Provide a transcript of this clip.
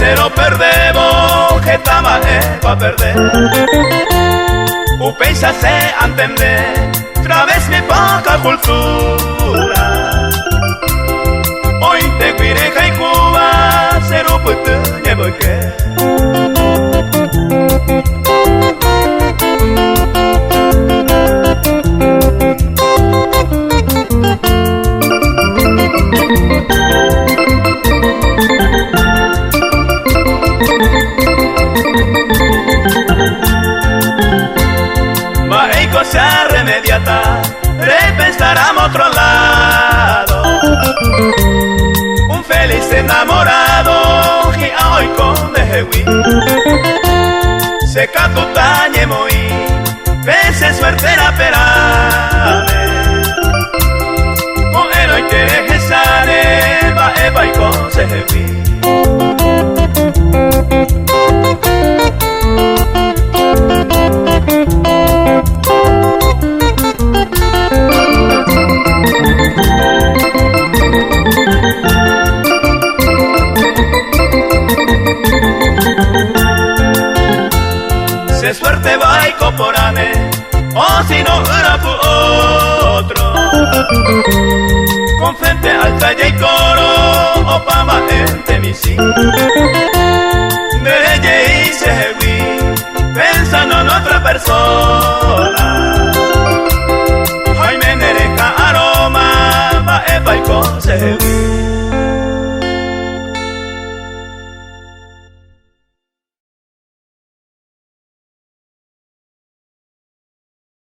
cero perdemos, que estamos para perder. Upensa se entender, otra vez mi poca cultura. Hoy te cuire que Cuba, cero puto ne voy que. Cosa remediata, repensaremos otro lado. Un feliz enamorado que hoy con Jehui se catutañe muy, pese suerte la perame. Con él hoy quiere que sale, va Eva y con Jehui. Se suerte va y coporane, o si no era por otro. Con frente alta y coro, o pa' más gente mi sí. De ella y se vi, pensando en otra persona.